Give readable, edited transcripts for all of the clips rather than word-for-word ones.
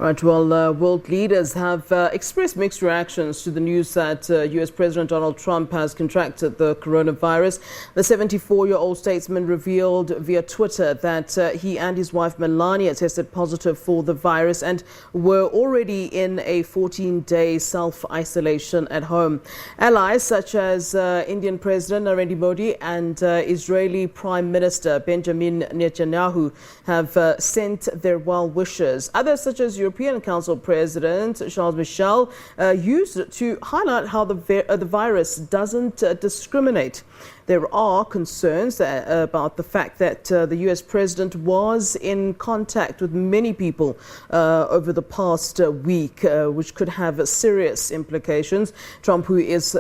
Right, well, world leaders have expressed mixed reactions to the news that U.S. President Donald Trump has contracted the coronavirus. The 74-year-old statesman revealed via Twitter that he and his wife Melania tested positive for the virus and were already in a 14-day self-isolation at home. Allies such as Indian President Narendra Modi and Israeli Prime Minister Benjamin Netanyahu have sent their well wishes. Others such as European Council President Michel used it to highlight how the virus doesn't discriminate. There are concerns about the fact that the U.S. president was in contact with many people over the past week, which could have serious implications. Trump, who has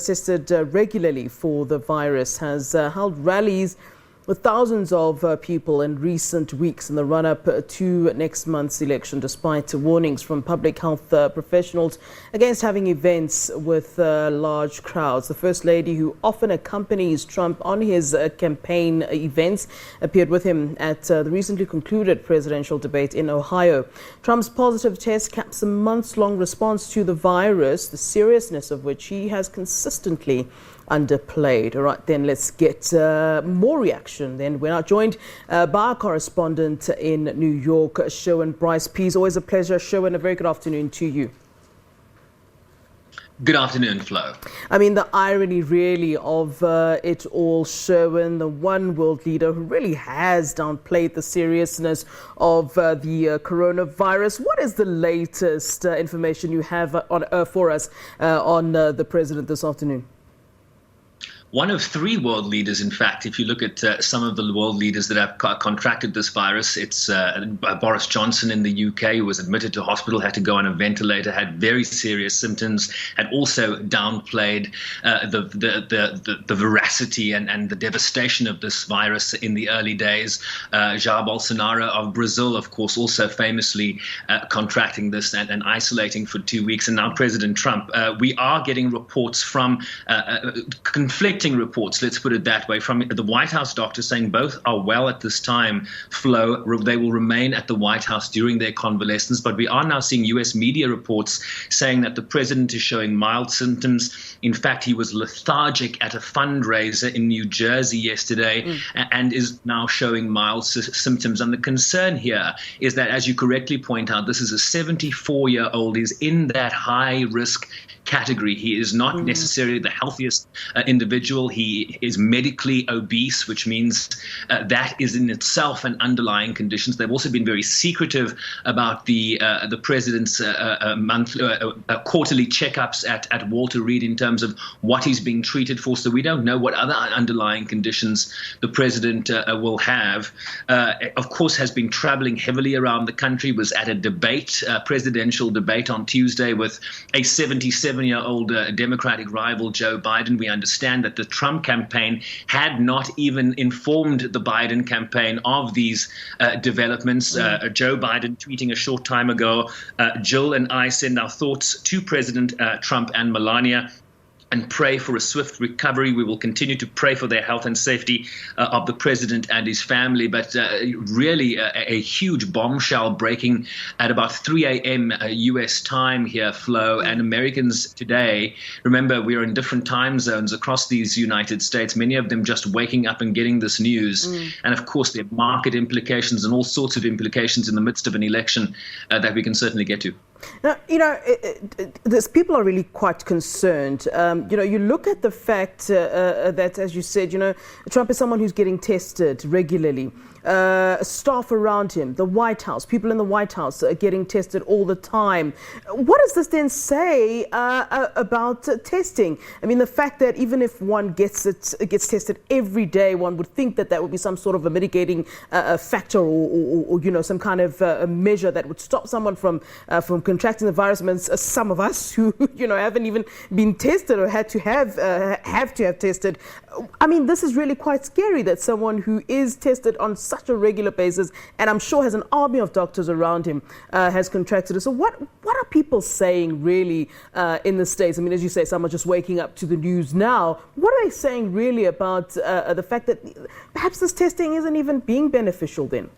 tested regularly for the virus, has held rallies with thousands of people in recent weeks in the run-up to next month's election, despite warnings from public health professionals against having events with large crowds. The First Lady, who often accompanies Trump on his campaign events, appeared with him at the recently concluded presidential debate in Ohio. Trump's positive test caps a months-long response to the virus, the seriousness of which he has consistently underplayed. All right, then let's get more reaction. Then we're now joined by our correspondent in New York, Sherwin Bryce-pease. Always a pleasure, Sherwin. A very good afternoon to you. Good afternoon, Flo. I mean, the irony really of it all, Sherwin, the one world leader who really has downplayed the seriousness of the coronavirus. What is the latest information you have for us on the president this afternoon? One of three world leaders, in fact, if you look at some of the world leaders that have contracted this virus, it's Boris Johnson in the UK, who was admitted to hospital, had to go on a ventilator, had very serious symptoms, had also downplayed the veracity and the devastation of this virus in the early days. Jair Bolsonaro of Brazil, of course, also famously contracting this and isolating for 2 weeks. And now President Trump. We are getting reports from conflicting reports, let's put it that way, from the White House doctors saying both are well at this time. Flo, they will remain at the White House during their convalescence, but we are now seeing U.S. media reports saying that the president is showing mild symptoms. In fact, he was lethargic at a fundraiser in New Jersey yesterday and is now showing mild symptoms. And the concern here is that, as you correctly point out, this is a 74-year-old. He's in that high-risk category. He is not necessarily the healthiest individual. He is medically obese, which means that is in itself an underlying condition. They've also been very secretive about the president's quarterly checkups at Walter Reed in terms of what he's being treated for. So we don't know what other underlying conditions the president will have. Of course, has been traveling heavily around the country, was at a debate, presidential debate on Tuesday with a 77-year-old Democratic rival, Joe Biden. We understand that the Trump campaign had not even informed the Biden campaign of these developments. Joe Biden tweeting a short time ago, Jill and I send our thoughts to President Trump and Melania and pray for a swift recovery. We will continue to pray for their health and safety of the president and his family. But really a huge bombshell breaking at about 3 a.m. U.S. time here, Flo. And Americans today, remember, we are in different time zones across these United States, many of them just waking up and getting this news. And of course, there are market implications and all sorts of implications in the midst of an election that we can certainly get to. Now, you know, people are really quite concerned. You look at the fact that, as you said, Trump is someone who's getting tested regularly. Staff around him, the White House, people in the White House are getting tested all the time. What does this then say about testing? I mean, the fact that even if one gets tested every day, one would think that would be some sort of a mitigating factor or some kind of a measure that would stop someone from contracting the virus. I mean, some of us who haven't even been tested or had to have tested. I mean, this is really quite scary that someone who is tested on such a regular basis, and I'm sure has an army of doctors around him, has contracted it. So what are people saying really in the States? I mean, as you say, some are just waking up to the news now. What are they saying really about the fact that perhaps this testing isn't even being beneficial then?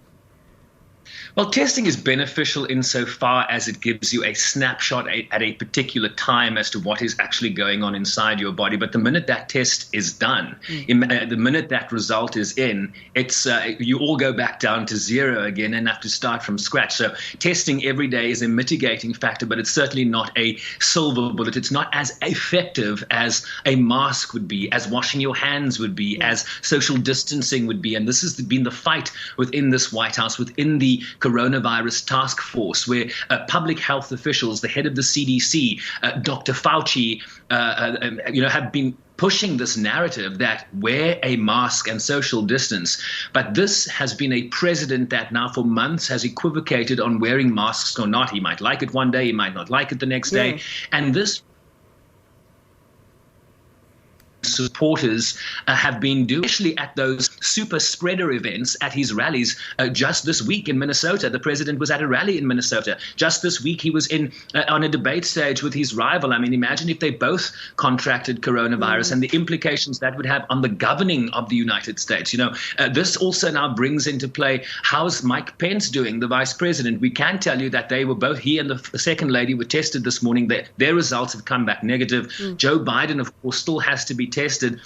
Well, testing is beneficial insofar as it gives you a snapshot at a particular time as to what is actually going on inside your body. But the minute that test is done, the minute that result is in, it's you all go back down to zero again and have to start from scratch. So testing every day is a mitigating factor, but it's certainly not a silver bullet. It's not as effective as a mask would be, as washing your hands would be, as social distancing would be. And this has been the fight within this White House, within the coronavirus task force, where public health officials, the head of the CDC, Dr. Fauci, have been pushing this narrative that wear a mask and social distance. But this has been a president that now for months has equivocated on wearing masks or not. He might like it one day, he might not like it the next day. And this supporters have been doing, especially at those super spreader events at his rallies. Just this week in Minnesota, the president was at a rally in Minnesota. Just this week, he was on a debate stage with his rival. I mean, imagine if they both contracted coronavirus and the implications that would have on the governing of the United States. This also now brings into play, how's Mike Pence doing, the vice president? We can tell you that they were both, he and the second lady were tested this morning. Their results have come back negative. Joe Biden, of course, still has to be tested.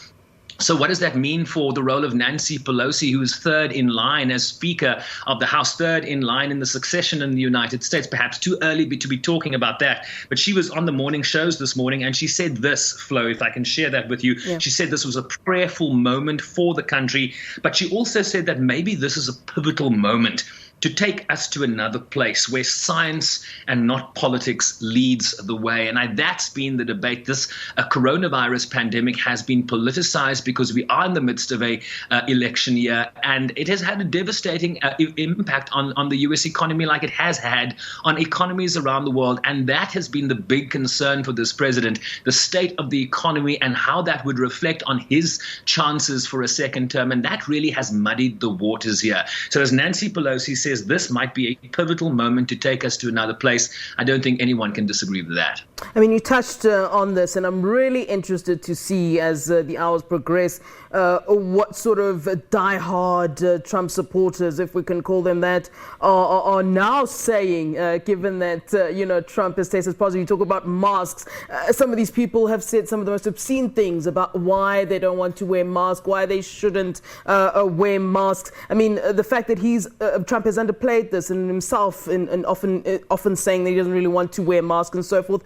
So what does that mean for the role of Nancy Pelosi, who is third in line as Speaker of the House, third in line in the succession in the United States? Perhaps too early to be talking about that. But she was on the morning shows this morning, and she said this, Flo, if I can share that with you. Yeah. She said this was a prayerful moment for the country. But she also said that maybe this is a pivotal moment to take us to another place where science and not politics leads the way. And that's been the debate. This coronavirus pandemic has been politicized because we are in the midst of a election year, and it has had a devastating impact on the U.S. economy, like it has had on economies around the world. And that has been the big concern for this president, the state of the economy and how that would reflect on his chances for a second term. And that really has muddied the waters here. So as Nancy Pelosi says, this might be a pivotal moment to take us to another place. I don't think anyone can disagree with that. I mean, you touched on this, and I'm really interested to see as the hours progress what sort of diehard Trump supporters, if we can call them that, are now saying, given that, Trump has tested positive. You talk about masks. Some of these people have said some of the most obscene things about why they don't want to wear masks, why they shouldn't wear masks. I mean, the fact that Trump has underplayed this and himself and often saying that he doesn't really want to wear masks and so forth.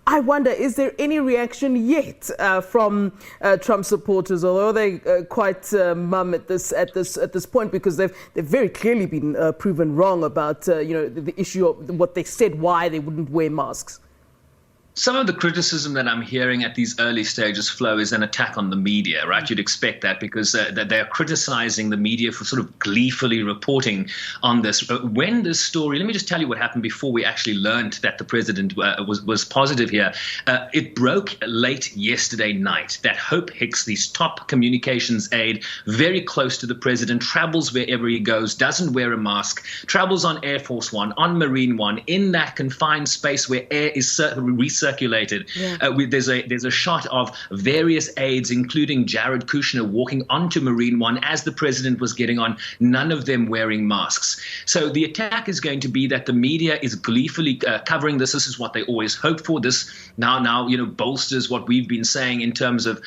I wonder, is there any reaction yet from Trump supporters, although they quite mum at this point, because they've very clearly been proven wrong about the issue of what they said, why they wouldn't wear masks? Some of the criticism that I'm hearing at these early stages, Flo, is an attack on the media, right? You'd expect that because they're criticizing the media for sort of gleefully reporting on this. When this story, let me just tell you what happened before we actually learned that the president was positive here. It broke late yesterday night that Hope Hicks, the top communications aide, very close to the president, travels wherever he goes, doesn't wear a mask, travels on Air Force One, on Marine One, in that confined space where air is recirculated. There's a shot of various aides, including Jared Kushner, walking onto Marine One as the president was getting on, none of them wearing masks. So the attack is going to be that the media is gleefully covering this. This is what they always hoped for. This now bolsters what we've been saying in terms of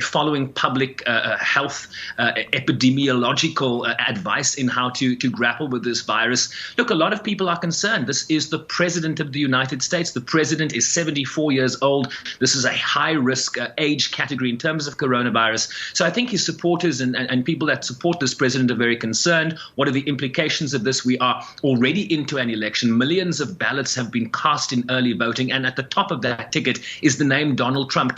following public health epidemiological advice in how to grapple with this virus. Look, a lot of people are concerned. This is the president of the United States. The president is 74 years old. This is a high-risk age category in terms of coronavirus. So I think his supporters and people that support this president are very concerned. What are the implications of this? We are already into an election. Millions of ballots have been cast in early voting, and at the top of that ticket is the name Donald Trump.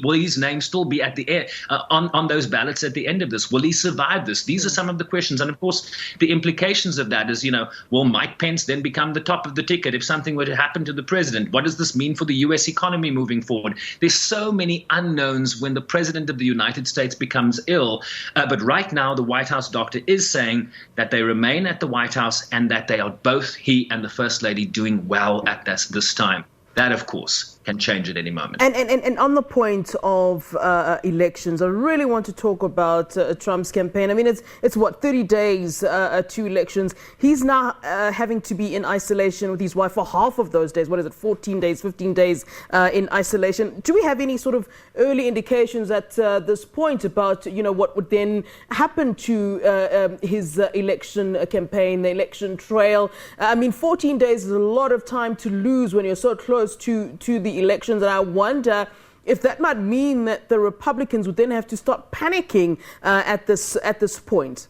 Will his name still be at the air on those ballots at the end of this? Will he survive this? These are some of the questions. And of course, the implications of that is, will Mike Pence then become the top of the ticket if something were to happen to the president? What does this mean for the U.S. economy moving forward? There's so many unknowns when the president of the United States becomes ill. But right now, the White House doctor is saying that they remain at the White House and that they are both, he and the First Lady, doing well at this time. That, of course, can change at any moment. And on the point of elections, I really want to talk about Trump's campaign. I mean, it's what, 30 days to elections. He's now having to be in isolation with his wife for half of those days. What is it, 14 days, 15 days in isolation? Do we have any sort of early indications at this point about, what would then happen to his election campaign, the election trail? I mean, 14 days is a lot of time to lose when you're so close to the elections, and I wonder if that might mean that the Republicans would then have to start panicking at this point.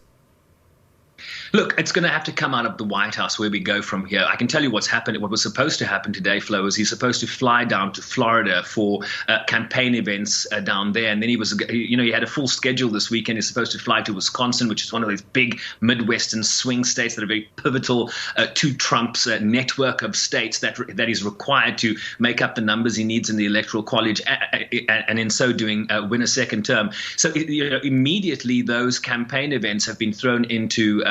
Look, it's going to have to come out of the White House where we go from here. I can tell you what's happened. What was supposed to happen today, Flo, is he's supposed to fly down to Florida for campaign events down there. And then he had a full schedule this weekend. He's supposed to fly to Wisconsin, which is one of these big Midwestern swing states that are very pivotal to Trump's network of states that he's required to make up the numbers he needs in the Electoral College and in so doing win a second term. So immediately those campaign events have been thrown into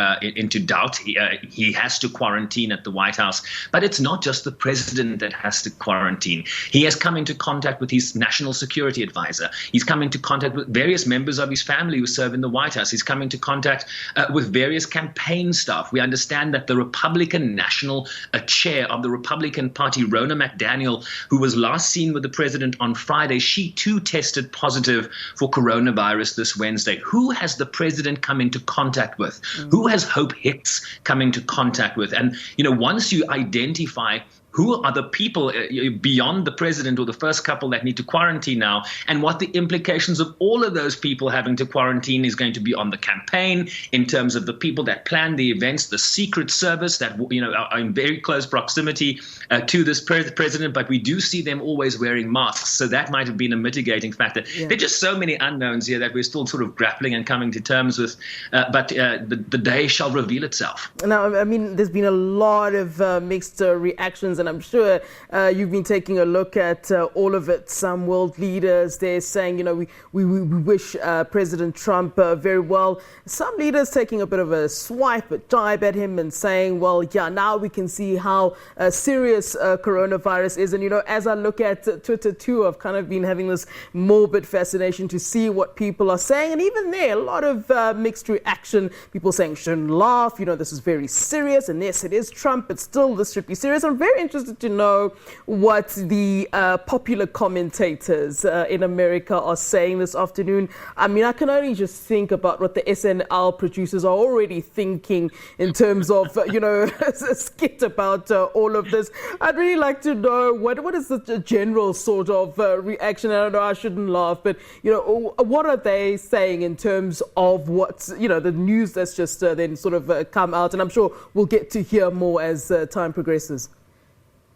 doubt. He has to quarantine at the White House. But it's not just the president that has to quarantine. He has come into contact with his national security advisor. He's come into contact with various members of his family who serve in the White House. He's come into contact with various campaign staff. We understand that the Republican national chair of the Republican Party, Ronna McDaniel, who was last seen with the president on Friday, she too tested positive for coronavirus this Wednesday. Who has the president come into contact with? Who has Hope Hicks come into contact with? And, once you identify who are the people beyond the president or the first couple that need to quarantine now, and what the implications of all of those people having to quarantine is going to be on the campaign in terms of the people that plan the events, the Secret Service that are in very close proximity to this president, but we do see them always wearing masks. So that might have been a mitigating factor. Yeah. There are just so many unknowns here that we're still sort of grappling and coming to terms with, but the day shall reveal itself. Now, I mean, there's been a lot of mixed reactions, and I'm sure you've been taking a look at all of it. Some world leaders, they're saying, we wish President Trump very well. Some leaders taking a bit of a jibe at him and saying, well, yeah, now we can see how serious coronavirus is. And, as I look at Twitter too, I've kind of been having this morbid fascination to see what people are saying. And even there, a lot of mixed reaction. People saying, shouldn't laugh, this is very serious. And yes, it is Trump, but still this should be serious. I'm very interested to know what the popular commentators in America are saying this afternoon. I mean, I can only just think about what the SNL producers are already thinking in terms of, a skit about all of this. I'd really like to know what is the general sort of reaction. I don't know, I shouldn't laugh, but, what are they saying in terms of what's, the news that's just then sort of come out? And I'm sure we'll get to hear more as time progresses.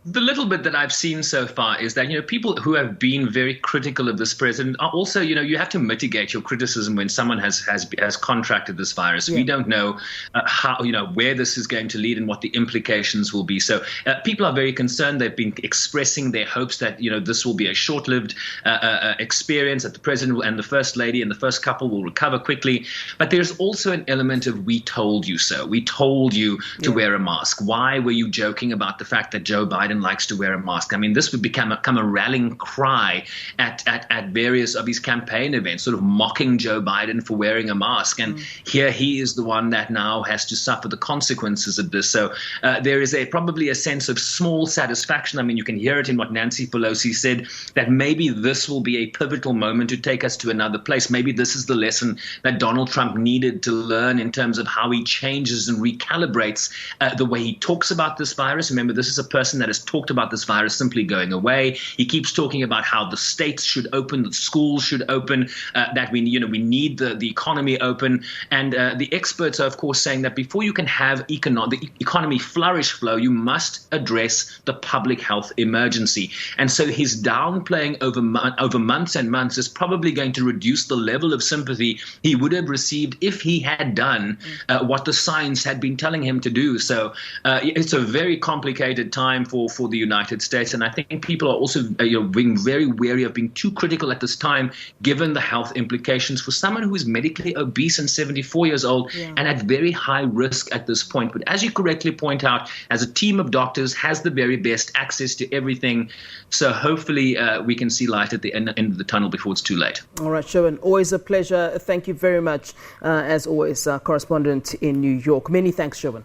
The little bit that I've seen so far is that, people who have been very critical of this president are also, you have to mitigate your criticism when someone has contracted this virus. Yeah. We don't know how, where this is going to lead and what the implications will be. So people are very concerned. They've been expressing their hopes that, this will be a short-lived experience, that the president and the first lady and the first couple will recover quickly. But there's also an element of we told you so. We told you to wear a mask. Why were you joking about the fact that Joe Biden likes to wear a mask? I mean, this would become a rallying cry at various of his campaign events, sort of mocking Joe Biden for wearing a mask. And here he is the one that now has to suffer the consequences of this. So there is probably a sense of small satisfaction. I mean, you can hear it in what Nancy Pelosi said, that maybe this will be a pivotal moment to take us to another place. Maybe this is the lesson that Donald Trump needed to learn in terms of how he changes and recalibrates the way he talks about this virus. Remember, this is a person that has talked about this virus simply going away. He keeps talking about how the states should open, the schools should open, that we need the economy open. And the experts are, of course, saying that before you can have the economy flourish, Flo, you must address the public health emergency. And so his downplaying over months and months is probably going to reduce the level of sympathy he would have received if he had done what the science had been telling him to do. So it's a very complicated time for for the United States. And I think people are also being very wary of being too critical at this time, given the health implications for someone who is medically obese and 74 years old and at very high risk at this point. But as you correctly point out, as a team of doctors has the very best access to everything. So hopefully we can see light at the end of the tunnel before it's too late. All right, Sherwin, always a pleasure. Thank you very much, as always, correspondent in New York. Many thanks, Sherwin.